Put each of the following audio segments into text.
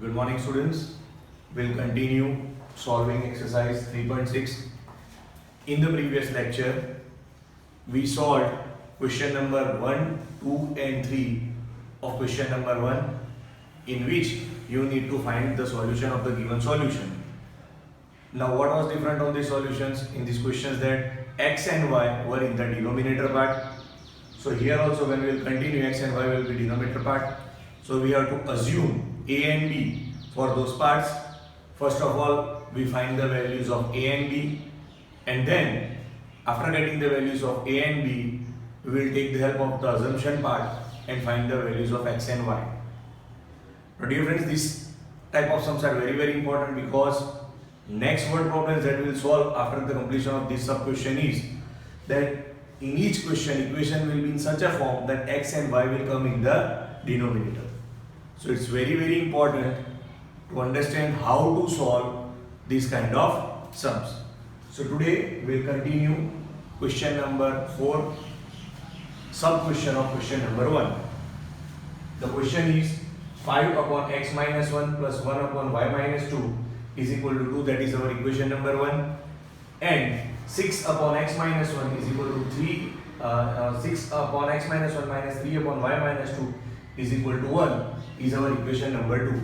Good morning, students. We'll continue solving exercise 3.6. In the previous lecture, we solved question number 1, 2 and 3 of question number 1, in which you need to find the solution of the given solution. Now what was different on these solutions? In these questions that x and y were in the denominator part. So here also when we will continue, x and y will be denominator part. So we have to assume a and b for those parts. First of all, we find the values of a and b, and then after getting the values of a and b, we will take the help of the assumption part and find the values of x and y. Now dear friends, this type of sums are very important, because next word problems that we will solve after the completion of this sub question is that in each question equation will be in such a form that x and y will come in the denominator. So it's very important to understand how to solve these kind of sums. So today we will continue question number 4, sub question of question number 1. The question is 5 upon x minus 1 plus 1 upon y minus 2 is equal to 2, that is our equation number 1, and 6 upon x minus 1 is equal to 3, 6 upon x minus 1 minus 3 upon y minus 2 is equal to 1 is our equation number 2.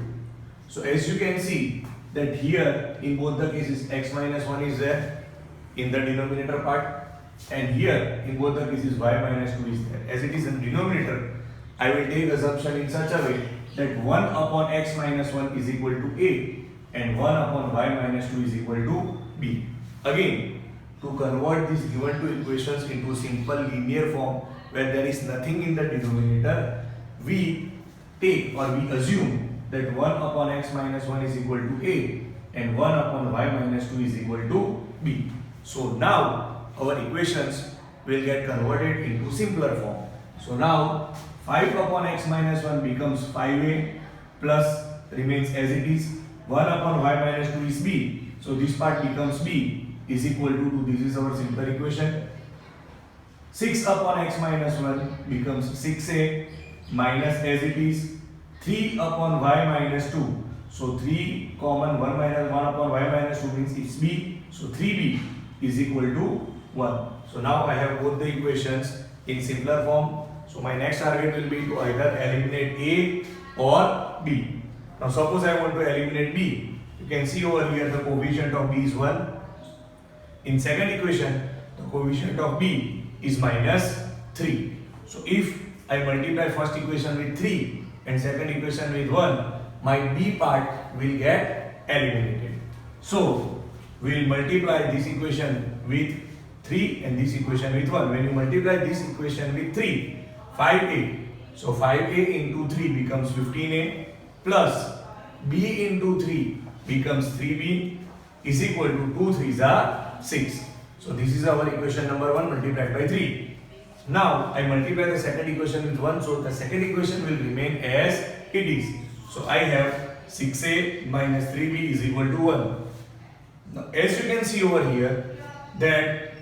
So as you can see that here in both the cases x minus 1 is there in the denominator part, and here in both the cases y minus 2 is there. As it is in the denominator, I will take assumption in such a way that 1 upon x minus 1 is equal to a and 1 upon y minus 2 is equal to b. Again, to convert these given two equations into simple linear form where there is nothing in the denominator, we take or we assume that 1 upon x minus 1 is equal to a and 1 upon y minus 2 is equal to b. So now our equations will get converted into simpler form. So now 5 upon x minus 1 becomes 5a plus remains as it is. 1 upon y minus 2 is b. So this part becomes b is equal to 2. This is our simple equation. 6 upon x minus 1 becomes 6a minus as it is 3 upon y minus 2. So 3 common 1 minus 1 upon y minus 2 means it's b. So 3b is equal to 1. So now I have both the equations in simpler form. So my next target will be to either eliminate a or b. Now suppose I want to eliminate b. You can see over here the coefficient of b is 1. In second equation, the coefficient of b is minus 3. So if I multiply first equation with 3 and second equation with 1, my b part will get eliminated. So we will multiply this equation with 3 and this equation with 1. When you multiply this equation with 3, 5a. So 5a into 3 becomes 15a plus b into 3 becomes 3b is equal to 2 3s are 6. So this is our equation number 1 multiplied by 3. Now I multiply the second equation with 1, so the second equation will remain as it is. So I have 6a minus 3b is equal to 1. Now as you can see over here that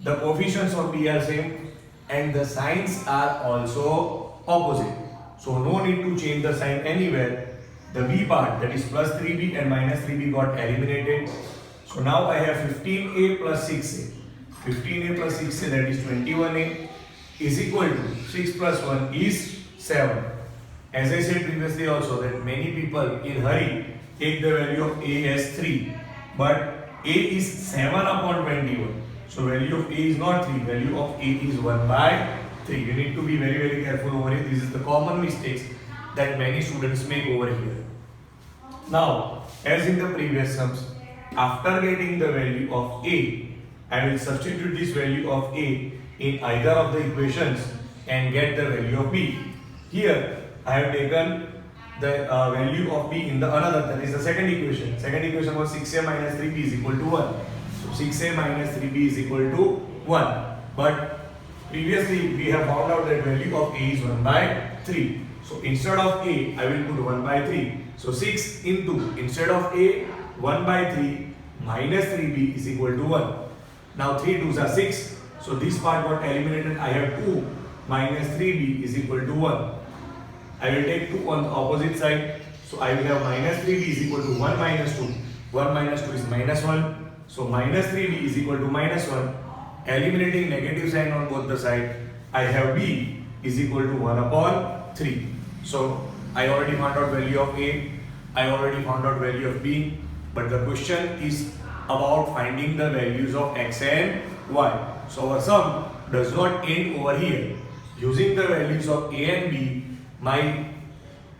the coefficients of b are same and the signs are also opposite. So no need to change the sign anywhere. The b part, that is plus 3b and minus 3b, got eliminated. So now I have 15a plus 6a. 15a plus 6a, that is 21a, is equal to 6 plus 1 is 7. As I said previously also that many people in hurry take the value of a as 3, but a is 7 upon 21. So value of a is not 3, value of a is 1 by 3. You need to be very careful over here. This is the common mistakes that many students make over here. Now, as in the previous sums, after getting the value of a, I will substitute this value of a in either of the equations and get the value of b. Here, I have taken the value of b in the another, that is the second equation. Second equation was 6a minus 3b is equal to 1. So 6a minus 3b is equal to 1. But previously, we have found out that value of a is 1 by 3. So instead of a, I will put 1 by 3. So 6 into, instead of a, 1 by 3 minus 3b is equal to 1. Now 3 2s are 6. So this part got eliminated. I have 2 minus 3b is equal to 1. I will take 2 on the opposite side. So I will have minus 3b is equal to 1 minus 2. 1 minus 2 is minus 1. So minus 3b is equal to minus 1. Eliminating negative sign on both the side, I have b is equal to 1 upon 3. So I already found out value of a, I already found out value of b, but the question is about finding the values of x and y. So our sum does not end over here. Using the values of a and b, my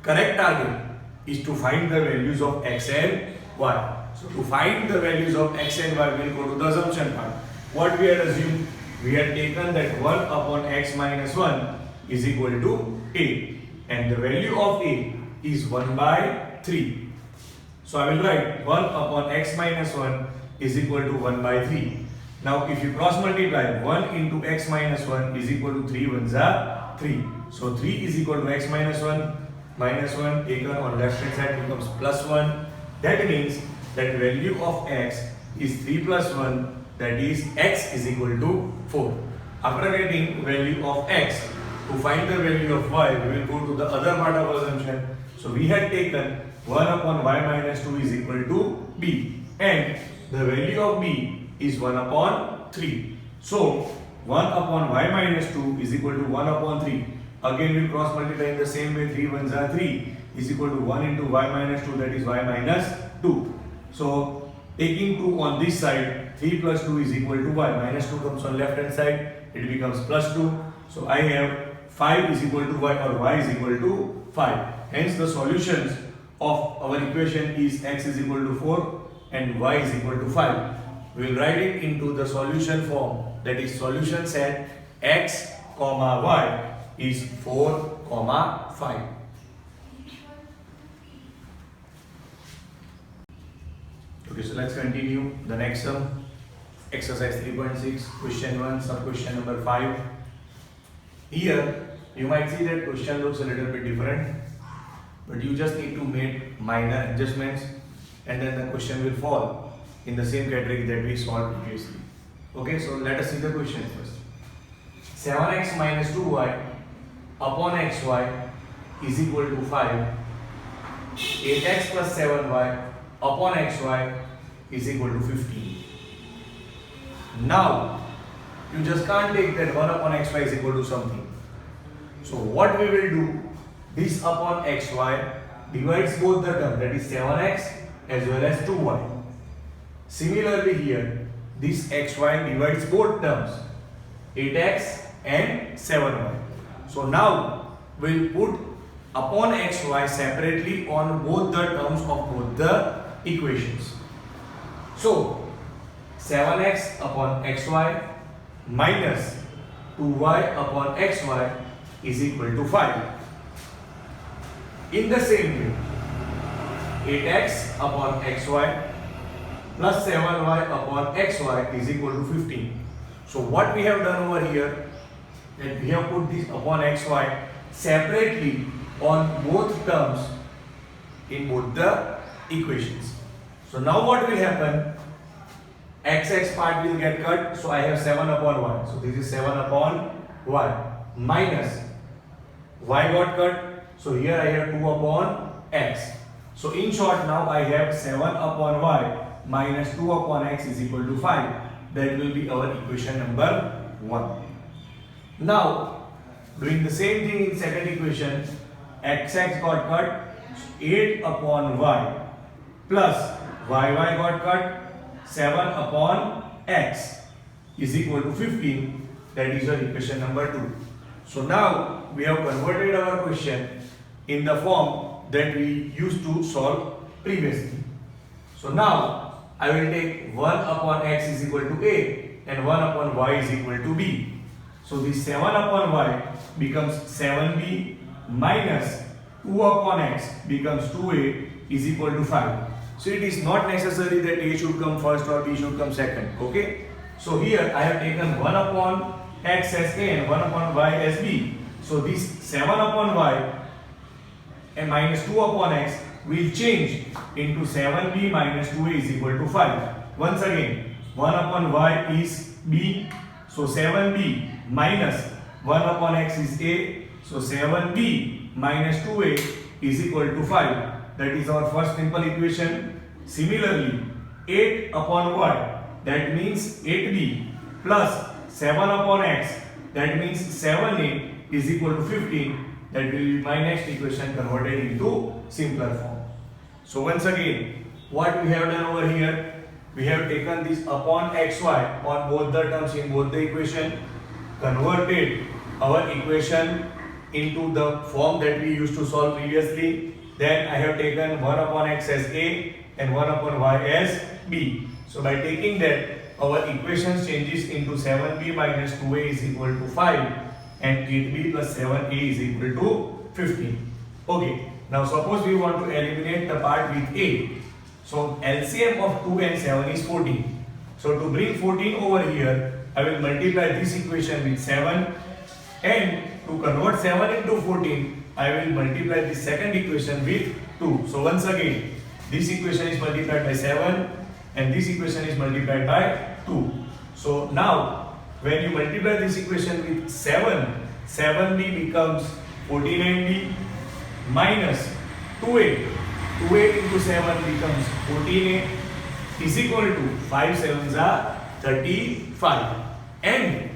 correct target is to find the values of x and y. So to find the values of x and y, we will go to the assumption part. What we had assumed? We had taken that 1 upon x minus 1 is equal to a, and the value of a is 1 by 3. So I will write 1 upon x minus 1 is equal to 1 by 3. Now if you cross multiply, 1 into x minus 1 is equal to 3 ones are 3. So 3 is equal to x minus 1 taken on left hand side becomes plus 1. That means that value of x is 3 plus 1, that is x is equal to 4. After getting value of x, to find the value of y, we will go to the other part of assumption. So we had taken 1 upon y minus 2 is equal to b, and the value of b is 1 upon 3. So 1 upon y minus 2 is equal to 1 upon 3. Again we cross multiply in the same way, 3 ones are 3 is equal to 1 into y minus 2, that is y minus 2. So taking 2 on this side, 3 plus 2 is equal to y. Minus 2 comes on left hand side, it becomes plus 2. So I have 5 is equal to y, or y is equal to 5. Hence the solutions of our equation is x is equal to 4 and y is equal to 5. We will write it into the solution form, that is solution set x comma y is 4 comma 5. Okay, so let's continue the next sum. Exercise 3.6, question 1, sub question number 5. Here you might see that question looks a little bit different, but you just need to make minor adjustments and then the question will fall in the same category that we solved previously. Okay, so let us see the question first. 7x minus 2y upon xy is equal to 5. 8x plus 7y upon xy is equal to 15. Now you just can't take that 1 upon xy is equal to something. So what we will do, this upon xy divides both the terms, that is 7x as well as 2y. Similarly here, this xy divides both terms, 8x and 7y. So now we'll put upon xy separately on both the terms of both the equations. So 7x upon xy minus 2y upon xy is equal to 5. In the same way, 8x upon xy plus 7y upon xy is equal to 15. So what we have done over here, that we have put this upon xy separately on both terms in both the equations. So now what will happen? X part will get cut, so I have 7 upon y. So this is 7 upon y minus y got cut, so here I have 2 upon x. So in short, now I have 7 upon y minus 2 upon x is equal to 5. That will be our equation number 1. Now doing the same thing in second equation, xx got cut, 8 upon y plus yy got cut, 7 upon x is equal to 15. That is our equation number 2. So now we have converted our question in the form that we used to solve previously. So now I will take 1 upon x is equal to a and 1 upon y is equal to b. So this 7 upon y becomes 7b minus 2 upon x becomes 2a is equal to 5. So it is not necessary that a should come first or b should come second. Okay. So here I have taken 1 upon x as a and 1 upon y as b. So this 7 upon y and minus 2 upon x will change into 7b minus 2a is equal to 5. Once again, 1 upon y is b. So 7b minus 1 upon x is a. So 7b minus 2a is equal to 5. that is our first simple equation. Similarly, 8 upon y, that means 8b, plus 7 upon x, that means 7a is equal to 15. That will be my next equation converted into simpler form. So once again, what we have done over here, we have taken this upon xy on both the terms in both the equation, converted our equation into the form that we used to solve previously. Then I have taken 1 upon x as a and 1 upon y as b. So by taking that, our equation changes into 7b minus 2a is equal to 5 and 8b plus 7a is equal to 15. Okay, now suppose we want to eliminate the part with a. So LCM of 2 and 7 is 14. So to bring 14 over here, I will multiply this equation with 7, and to convert 7 into 14, I will multiply the second equation with 2. So once again, this equation is multiplied by 7 and this equation is multiplied by 2. So now when you multiply this equation with 7, 7b becomes 14b minus 2a. 2a into 7 becomes 14a is equal to 5 7s are 35. And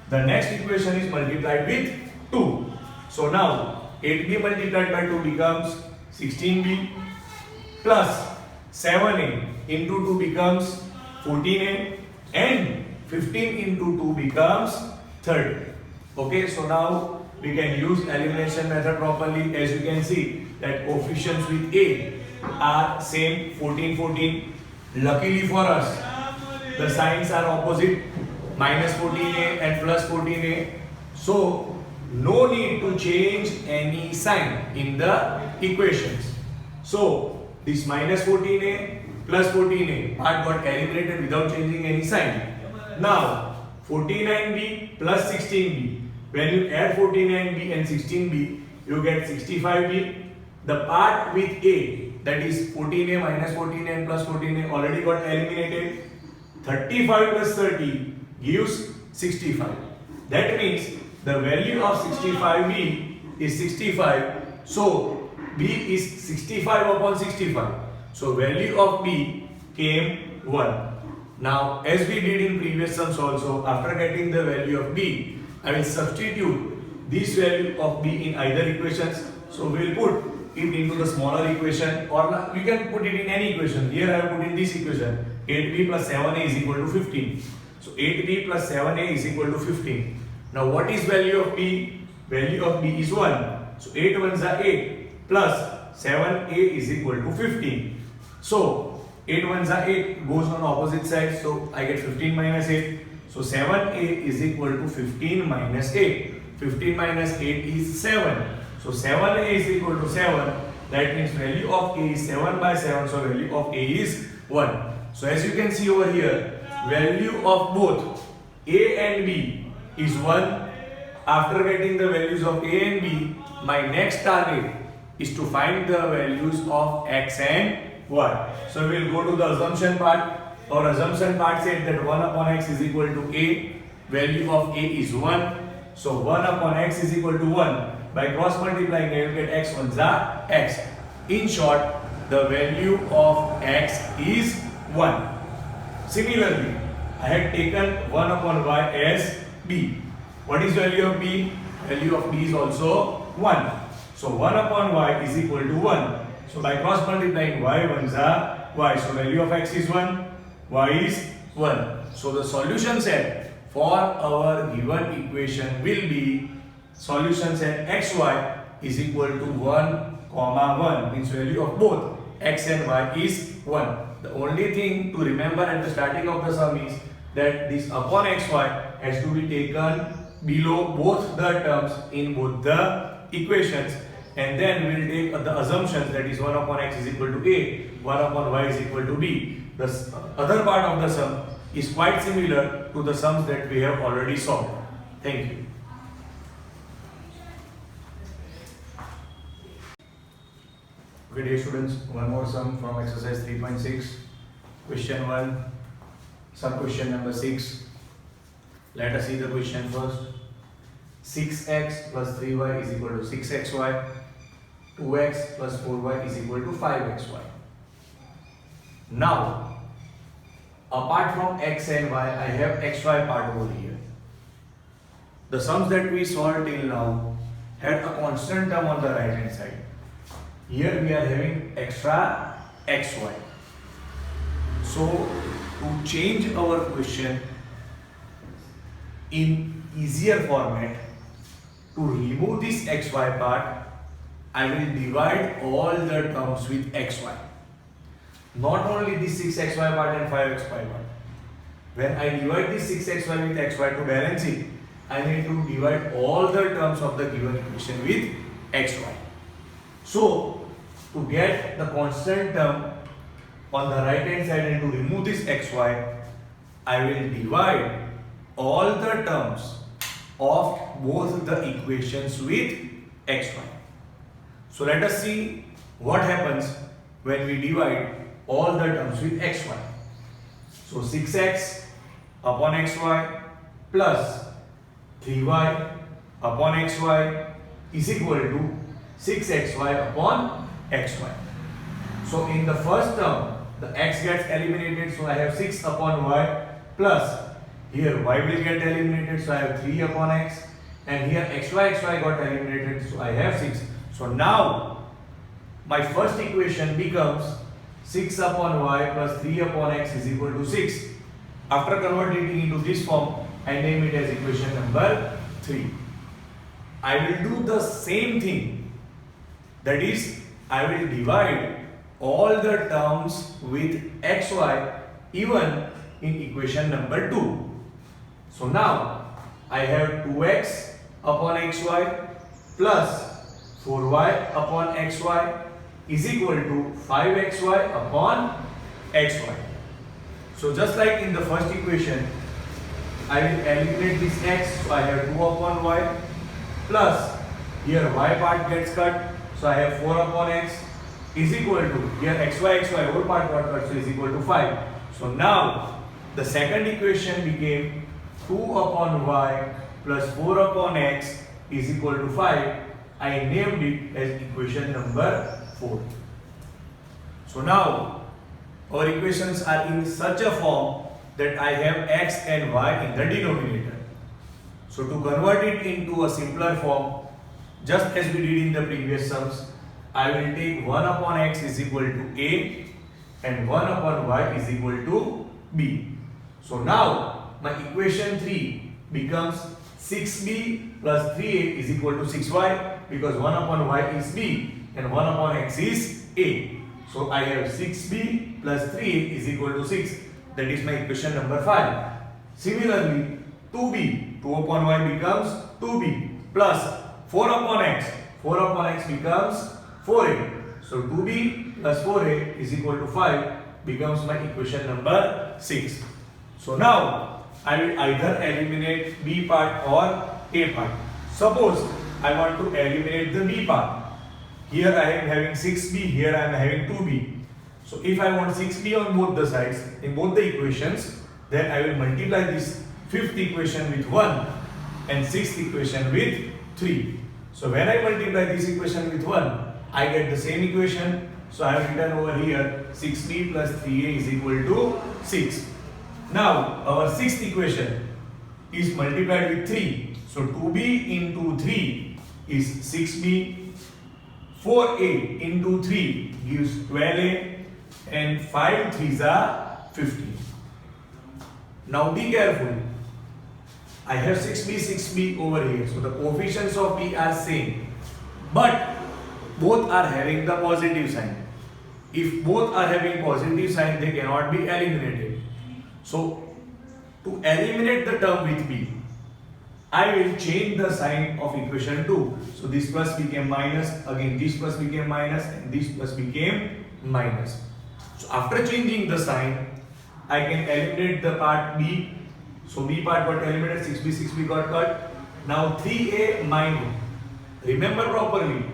the next equation is multiplied with 2. So now 8b multiplied by 2 becomes 16b plus 7a into 2 becomes 14a and 15 into 2 becomes 30. Okay, so now we can use elimination method properly. As you can see that coefficients with a are same, 14 14. Luckily for us, the signs are opposite, minus 14a and plus 14a. So no need to change any sign in the equations. So this minus 14a plus 14a part got eliminated without changing any sign. Now 49b plus 16b, when you add 49b and 16b, you get 65b. The part with a, that is 14a minus 14a and plus 14a, already got eliminated. 35 plus 30 gives 65. That means the value of 65b is 65. So b is 65 upon 65. So value of b came 1. Now as we did in previous sums also, after getting the value of b, I will substitute this value of b in either equations. So we will put it into the smaller equation, or we can put it in any equation. Here I have put in this equation, 8b plus 7a is equal to 15. So 8b plus 7a is equal to 15. Now what is value of b? Value of b is 1. So 8 1s are 8 plus 7a is equal to 15. So 8 1s are 8, goes on opposite side. So I get 15 minus 8. So 7a is equal to 15 minus 8. 15 minus 8 is 7. So 7a is equal to 7. That means value of a is 7 by 7. So value of a is 1. So as you can see over here, value of both a and b is 1. After getting the values of a and b, my next target is to find the values of x and y. So we will go to the assumption part. Our assumption part said that 1 upon x is equal to a. Value of a is 1. So 1 upon x is equal to 1. By cross multiplying, I will get x 1s are x. In short, the value of x is 1. Similarly, I had taken 1 upon y as b. What is value of b? Value of b is also 1. So 1 upon y is equal to 1. So by cross multiplying, y 1s are y. So value of x is 1, y is 1. So the solution set for our given equation will be solution set xy is equal to 1 comma 1, means value of both x and y is 1. The only thing to remember at the starting of the sum is that this upon xy has to be taken below both the terms in both the equations, and then we will take the assumptions, that is 1 upon x is equal to a, 1 upon y is equal to b. The other part of the sum is quite similar to the sums that we have already solved. Thank you. Okay, dear students, one more sum from exercise 3.6. Question 1, sum question number 6. Let us see the question first. 6x plus 3y is equal to 6xy. 2x plus 4y is equal to 5xy. Now, apart from x and y, I have xy part over here. The sums that we solved till now had a constant term on the right hand side. Here we are having extra xy. So, to change our question in easier format, to remove this xy part, I will divide all the terms with xy. Not only this 6xy part and 5xy part. When I divide this 6xy with xy to balance it, I need to divide all the terms of the given equation with xy. So, to get the constant term on the right hand side and to remove this xy, I will divide all the terms of both the equations with xy. So let us see what happens when we divide all the terms with xy. So 6x upon xy plus 3y upon xy is equal to 6xy upon xy. So in the first term, the x gets eliminated, so I have 6 upon y plus here y will get eliminated, so I have 3 upon x, and here xy got eliminated, so I have 6. So now my first equation becomes 6 upon y plus 3 upon x is equal to 6. After converting it into this form, I name it as equation number 3. I will do the same thing, that is, I will divide all the terms with xy even in equation number 2. So now I have 2x upon xy plus 4y upon xy is equal to 5xy upon xy. So just like in the first equation, I will eliminate this x, so I have 2 upon y plus here y part gets cut, so I have 4 upon x is equal to here xy whole part got cut, so is equal to 5. So now the second equation became 2 upon y plus 4 upon x is equal to 5. I named it as equation number 4. So now our equations are in such a form that I have x and y in the denominator. So to convert it into a simpler form, just as we did in the previous sums, I will take 1 upon x is equal to a and 1 upon y is equal to b. So now my equation 3 becomes 6b plus 3a is equal to 6y, because 1 upon y is b and 1 upon x is a. So I have 6b plus 3a is equal to 6. That is my equation number 5. Similarly, 2b, 2 upon y becomes 2b plus 4 upon x. 4 upon x becomes 4a. So 2b plus 4a is equal to 5 becomes my equation number 6. So now I will either eliminate b part or a part. Suppose I want to eliminate the b part. Here I am having 6b, here I am having 2b. So if I want 6b on both the sides, in both the equations, then I will multiply this fifth equation with 1 and sixth equation with 3. So when I multiply this equation with 1, I get the same equation. So I have written over here 6b plus 3a is equal to 6. Now our sixth equation is multiplied with 3. So 2b into 3 is 6b. 4a into 3 gives 12a, and 5 3s are 15. Now be careful. I have 6b over here. So the coefficients of b are same. But both are having the positive sign. If both are having positive sign, they cannot be eliminated. So to eliminate the term with b, I will change the sign of equation 2. So this plus became minus, again this plus became minus, and this plus became minus. So after changing the sign, I can eliminate the part b. So b part got eliminated, 6b got cut. Now 3a minus. Remember properly,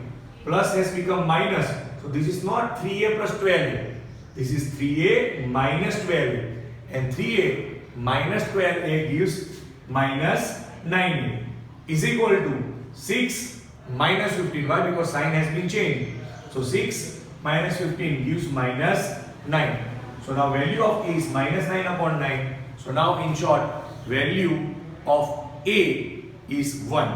plus has become minus. So this is not 3a plus 12a. This is 3a minus 12a. And 3a minus 12a gives minus 9a is equal to 6 minus 15. Why? Because sign has been changed. So 6 minus 15 gives minus 9. So now value of A is minus 9 upon 9. So now in short, value of A is 1.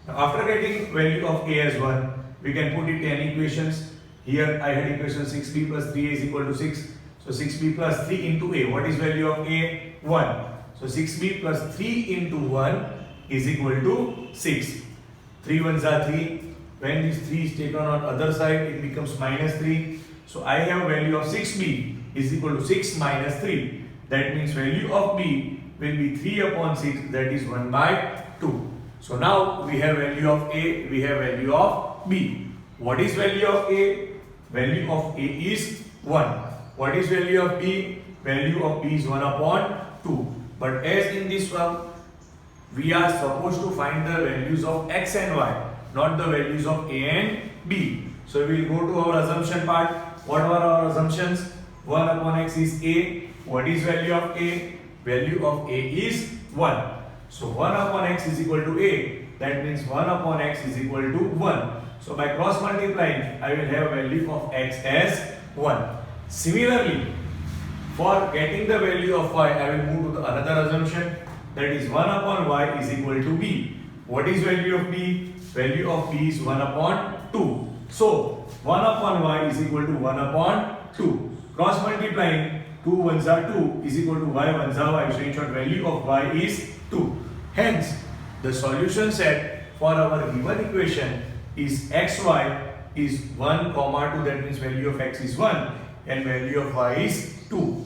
Now after getting value of A as 1, we can put it in equations. Here I had equation 6b plus 3a is equal to 6. So 6b plus 3 into A. What is value of A? 1. So 6b plus 3 into 1 is equal to 6. 3 ones are 3. When this 3 is taken on other side, it becomes minus 3. So I have value of 6b is equal to 6 minus 3. That means value of b will be 3 upon 6, that is 1 by 2. So now we have value of A, we have value of B. What is value of A? Value of A is 1. What is value of B? Value of B is 1 upon 2. But as in this one, we are supposed to find the values of x and y, not the values of A and B. So we will go to our assumption part. What are our assumptions? 1 upon x is A. What is value of A? Value of A is 1. So 1 upon x is equal to A. That means 1 upon x is equal to 1. So by cross multiplying, I will have value of x as 1. Similarly, for getting the value of y, I will move to the another assumption, that is 1 upon y is equal to b. What is value of b? Value of b is 1 upon 2. So 1 upon y is equal to 1 upon 2. Cross multiplying, 2 ones are 2 is equal to y ones are y. So in short, value of y is 2. Hence, the solution set for our given equation is xy is 1 comma 2. That means value of x is 1 and value of y is 2.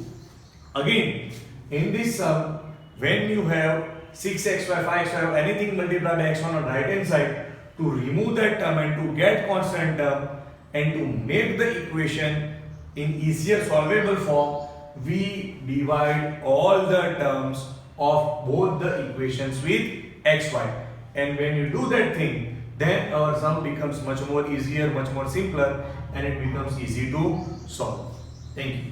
Again, in this sum, when you have 6xy, 5xy, anything multiplied by x1 on right hand side, to remove that term and to get constant term and to make the equation in easier solvable form, we divide all the terms of both the equations with xy. And when you do that thing, then our sum becomes much more easier, much more simpler, and it becomes easy to solve. Thank you.